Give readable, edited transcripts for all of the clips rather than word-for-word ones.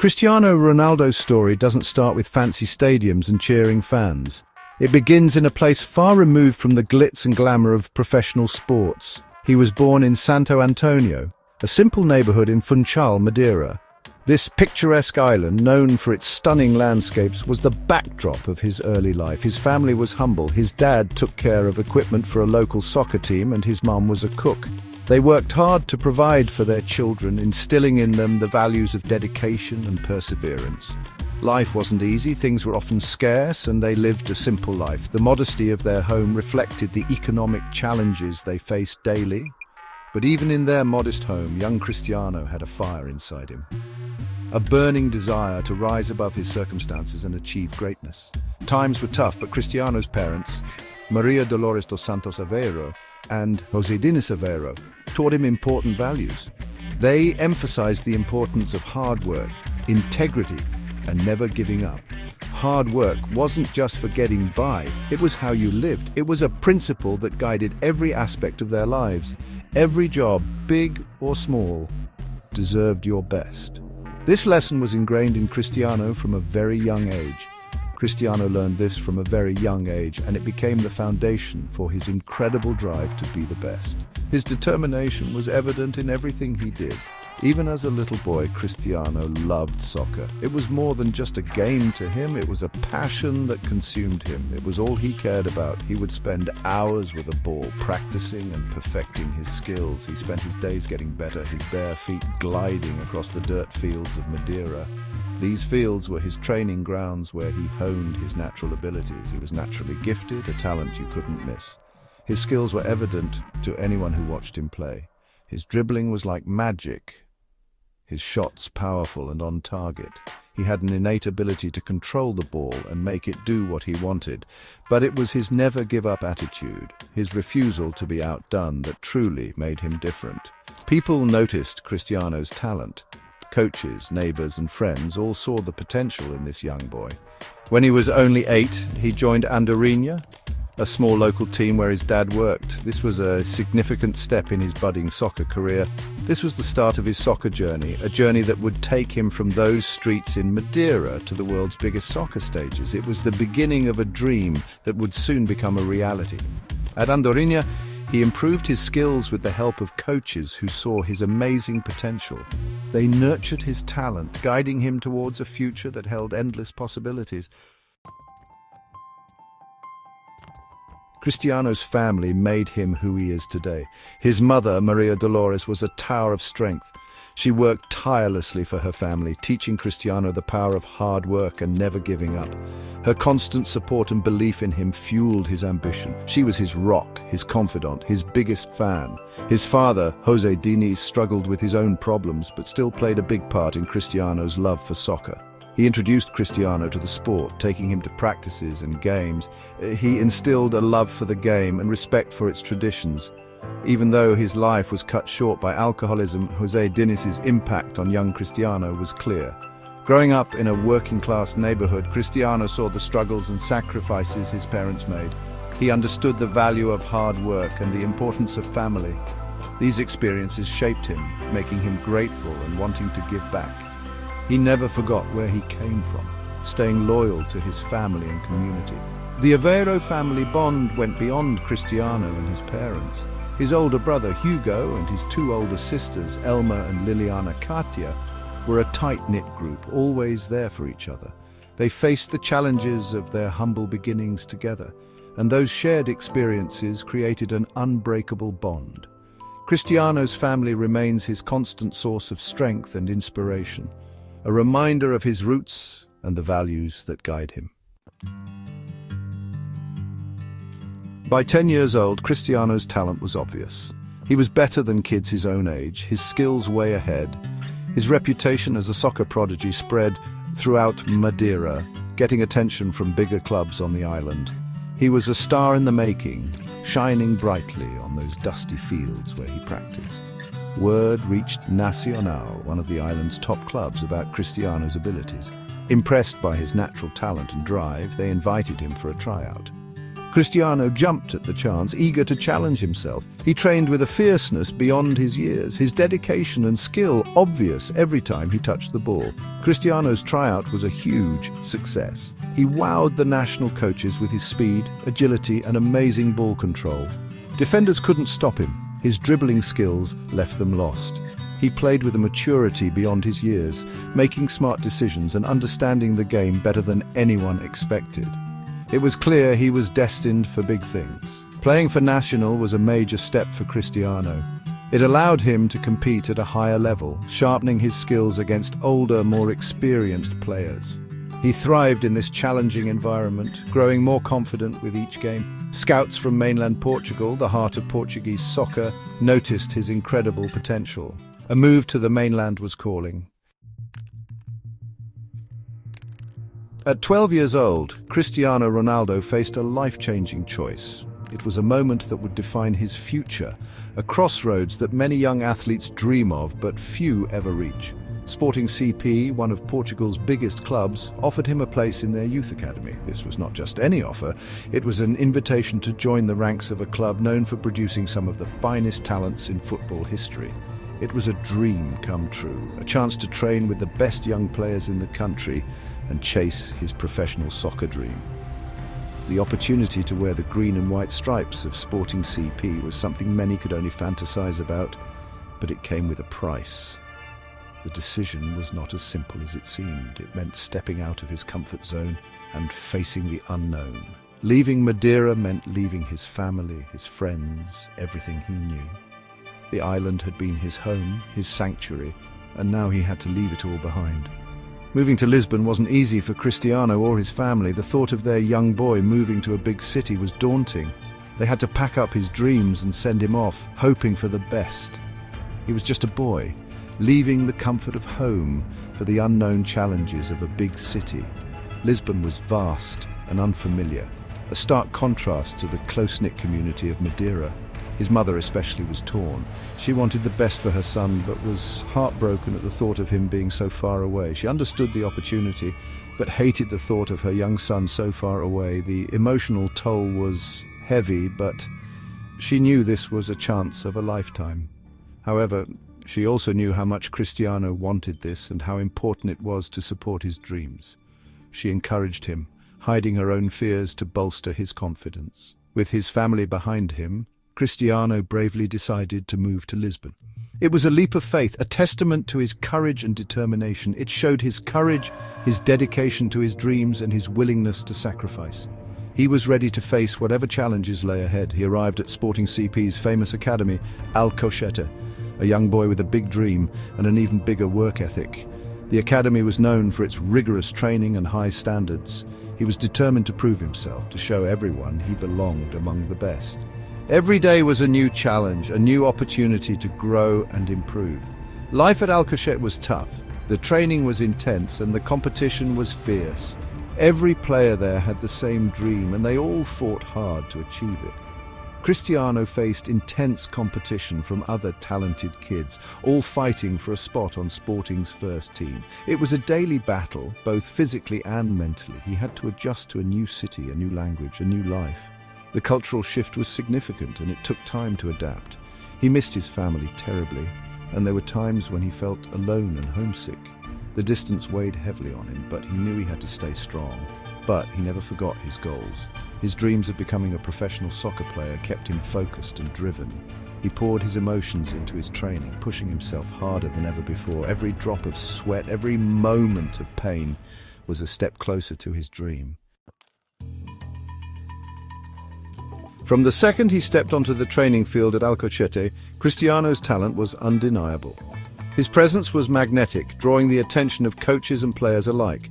Cristiano Ronaldo's story doesn't start with fancy stadiums and cheering fans. It begins in a place far removed from the glitz and glamour of professional sports. He was born in Santo Antonio, a simple neighborhood in Funchal, Madeira. This picturesque island, known for its stunning landscapes, was the backdrop of his early life. His family was humble. His dad took care of equipment for a local soccer team, and his mum was a cook. They worked hard to provide for their children, instilling in them the values of dedication and perseverance. Life wasn't easy, things were often scarce, and they lived a simple life. The modesty of their home reflected the economic challenges they faced daily. But even in their modest home, young Cristiano had a fire inside him. A burning desire to rise above his circumstances and achieve greatness. Times were tough, but Cristiano's parents, Maria Dolores dos Santos Aveiro and José Diniz Aveiro, taught him important values. They emphasized the importance of hard work, integrity, and never giving up. Hard work wasn't just for getting by, it was how you lived. It was a principle that guided every aspect of their lives. Every job, big or small, deserved your best. This lesson was ingrained in Cristiano from a very young age. Cristiano learned this from a very young age, and it became the foundation for his incredible drive to be the best. His determination was evident in everything he did. Even as a little boy, Cristiano loved soccer. It was more than just a game to him, it was a passion that consumed him. It was all he cared about. He would spend hours with a ball, practicing and perfecting his skills. He spent his days getting better, his bare feet gliding across the dirt fields of Madeira. These fields were his training grounds where he honed his natural abilities. He was naturally gifted, a talent you couldn't miss. His skills were evident to anyone who watched him play. His dribbling was like magic. His shots powerful and on target. He had an innate ability to control the ball and make it do what he wanted. But it was his never-give-up attitude, his refusal to be outdone, that truly made him different. People noticed Cristiano's talent. Coaches, neighbors, and friends all saw the potential in this young boy. When he was only 8, he joined Andorinha, a small local team where his dad worked. This was a significant step in his budding soccer career. This was the start of his soccer journey, a journey that would take him from those streets in Madeira to the world's biggest soccer stages. It was the beginning of a dream that would soon become a reality. At Andorinha, he improved his skills with the help of coaches who saw his amazing potential. They nurtured his talent, guiding him towards a future that held endless possibilities. Cristiano's family made him who he is today. His mother, Maria Dolores, was a tower of strength. She worked tirelessly for her family, teaching Cristiano the power of hard work and never giving up. Her constant support and belief in him fueled his ambition. She was his rock, his confidant, his biggest fan. His father, José Diniz, struggled with his own problems, but still played a big part in Cristiano's love for soccer. He introduced Cristiano to the sport, taking him to practices and games. He instilled a love for the game and respect for its traditions. Even though his life was cut short by alcoholism, José Diniz's impact on young Cristiano was clear. Growing up in a working-class neighborhood, Cristiano saw the struggles and sacrifices his parents made. He understood the value of hard work and the importance of family. These experiences shaped him, making him grateful and wanting to give back. He never forgot where he came from, staying loyal to his family and community. The Aveiro family bond went beyond Cristiano and his parents. His older brother Hugo and his 2 older sisters, Elma and Liliana Katia, were a tight-knit group, always there for each other. They faced the challenges of their humble beginnings together, and those shared experiences created an unbreakable bond. Cristiano's family remains his constant source of strength and inspiration, a reminder of his roots and the values that guide him. By 10 years old, Cristiano's talent was obvious. He was better than kids his own age, his skills way ahead. His reputation as a soccer prodigy spread throughout Madeira, getting attention from bigger clubs on the island. He was a star in the making, shining brightly on those dusty fields where he practiced. Word reached Nacional, one of the island's top clubs, about Cristiano's abilities. Impressed by his natural talent and drive, they invited him for a tryout. Cristiano jumped at the chance, eager to challenge himself. He trained with a fierceness beyond his years, his dedication and skill obvious every time he touched the ball. Cristiano's tryout was a huge success. He wowed the national coaches with his speed, agility and amazing ball control. Defenders couldn't stop him. His dribbling skills left them lost. He played with a maturity beyond his years, making smart decisions and understanding the game better than anyone expected. It was clear he was destined for big things. Playing for Nacional was a major step for Cristiano. It allowed him to compete at a higher level, sharpening his skills against older, more experienced players. He thrived in this challenging environment, growing more confident with each game. Scouts from mainland Portugal, the heart of Portuguese soccer, noticed his incredible potential. A move to the mainland was calling. At 12 years old, Cristiano Ronaldo faced a life-changing choice. It was a moment that would define his future, a crossroads that many young athletes dream of but few ever reach. Sporting CP, one of Portugal's biggest clubs, offered him a place in their youth academy. This was not just any offer, it was an invitation to join the ranks of a club known for producing some of the finest talents in football history. It was a dream come true, a chance to train with the best young players in the country and chase his professional soccer dream. The opportunity to wear the green and white stripes of Sporting CP was something many could only fantasize about, but it came with a price. The decision was not as simple as it seemed. It meant stepping out of his comfort zone and facing the unknown. Leaving Madeira meant leaving his family, his friends, everything he knew. The island had been his home, his sanctuary, and now he had to leave it all behind. Moving to Lisbon wasn't easy for Cristiano or his family. The thought of their young boy moving to a big city was daunting. They had to pack up his dreams and send him off, hoping for the best. He was just a boy, leaving the comfort of home for the unknown challenges of a big city. Lisbon was vast and unfamiliar, a stark contrast to the close-knit community of Madeira. His mother especially was torn. She wanted the best for her son, but was heartbroken at the thought of him being so far away. She understood the opportunity, but hated the thought of her young son so far away. The emotional toll was heavy, but she knew this was a chance of a lifetime. However, she also knew how much Cristiano wanted this and how important it was to support his dreams. She encouraged him, hiding her own fears to bolster his confidence. With his family behind him, Cristiano bravely decided to move to Lisbon. It was a leap of faith, a testament to his courage and determination. It showed his courage, his dedication to his dreams, and his willingness to sacrifice. He was ready to face whatever challenges lay ahead. He arrived at Sporting CP's famous academy, Alcochete, a young boy with a big dream and an even bigger work ethic. The academy was known for its rigorous training and high standards. He was determined to prove himself, to show everyone he belonged among the best. Every day was a new challenge, a new opportunity to grow and improve. Life at Alcochete was tough. The training was intense and the competition was fierce. Every player there had the same dream and they all fought hard to achieve it. Cristiano faced intense competition from other talented kids, all fighting for a spot on Sporting's first team. It was a daily battle, both physically and mentally. He had to adjust to a new city, a new language, a new life. The cultural shift was significant and it took time to adapt. He missed his family terribly, and there were times when he felt alone and homesick. The distance weighed heavily on him, but he knew he had to stay strong. But he never forgot his goals. His dreams of becoming a professional soccer player kept him focused and driven. He poured his emotions into his training, pushing himself harder than ever before. Every drop of sweat, every moment of pain was a step closer to his dream. From the second he stepped onto the training field at Alcochete, Cristiano's talent was undeniable. His presence was magnetic, drawing the attention of coaches and players alike.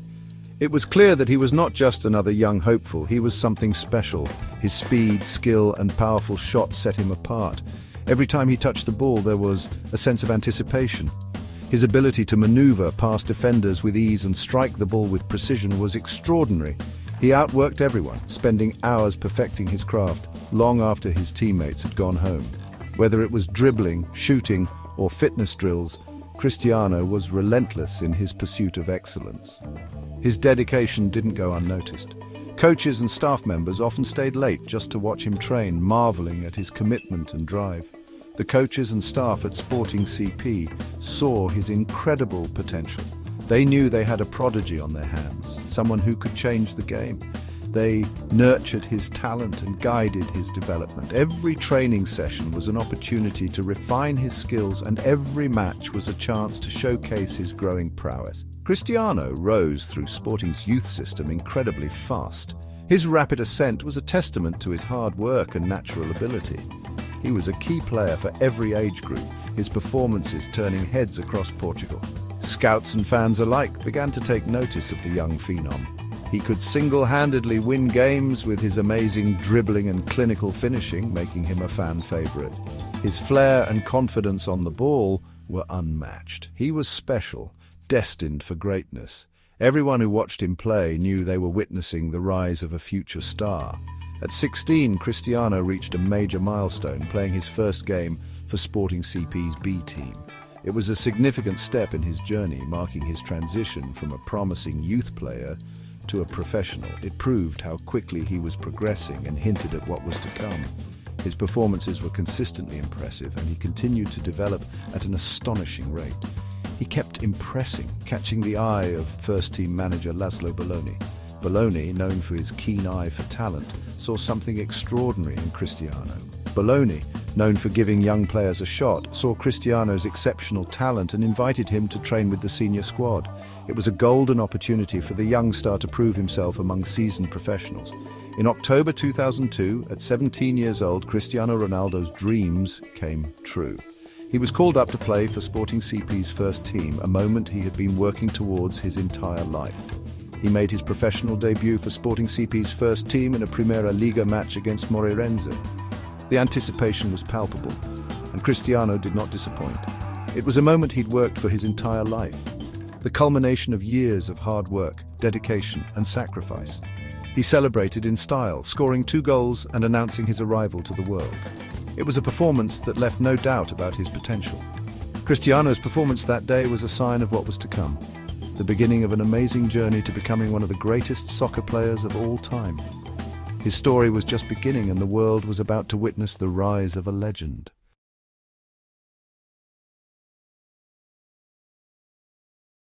It was clear that he was not just another young hopeful, he was something special. His speed, skill and powerful shots set him apart. Every time he touched the ball there was a sense of anticipation. His ability to maneuver past defenders with ease and strike the ball with precision was extraordinary. He outworked everyone, spending hours perfecting his craft, long after his teammates had gone home. Whether it was dribbling, shooting, or fitness drills, Cristiano was relentless in his pursuit of excellence. His dedication didn't go unnoticed. Coaches and staff members often stayed late just to watch him train, marveling at his commitment and drive. The coaches and staff at Sporting CP saw his incredible potential. They knew they had a prodigy on their hands, someone who could change the game. They nurtured his talent and guided his development. Every training session was an opportunity to refine his skills, and every match was a chance to showcase his growing prowess. Cristiano rose through Sporting's youth system incredibly fast. His rapid ascent was a testament to his hard work and natural ability. He was a key player for every age group, his performances turning heads across Portugal. Scouts and fans alike began to take notice of the young phenom. He could single-handedly win games with his amazing dribbling and clinical finishing, making him a fan favorite. His flair and confidence on the ball were unmatched. He was special, destined for greatness. Everyone who watched him play knew they were witnessing the rise of a future star. At 16, Cristiano reached a major milestone, playing his first game for Sporting CP's B team. It was a significant step in his journey, marking his transition from a promising youth player to a professional. It proved how quickly he was progressing and hinted at what was to come. His performances were consistently impressive, and he continued to develop at an astonishing rate. He kept impressing, catching the eye of first-team manager Laszlo Belloni. Belloni, known for his keen eye for talent, saw something extraordinary in Cristiano. Belloni, known for giving young players a shot, saw Cristiano's exceptional talent and invited him to train with the senior squad. It was a golden opportunity for the young star to prove himself among seasoned professionals. In October 2002, at 17 years old, Cristiano Ronaldo's dreams came true. He was called up to play for Sporting CP's first team, a moment he had been working towards his entire life. He made his professional debut for Sporting CP's first team in a Primera Liga match against Moreirense. The anticipation was palpable, and Cristiano did not disappoint. It was a moment he'd worked for his entire life, the culmination of years of hard work, dedication, and sacrifice. He celebrated in style, scoring 2 goals and announcing his arrival to the world. It was a performance that left no doubt about his potential. Cristiano's performance that day was a sign of what was to come, the beginning of an amazing journey to becoming one of the greatest soccer players of all time. His story was just beginning, and the world was about to witness the rise of a legend.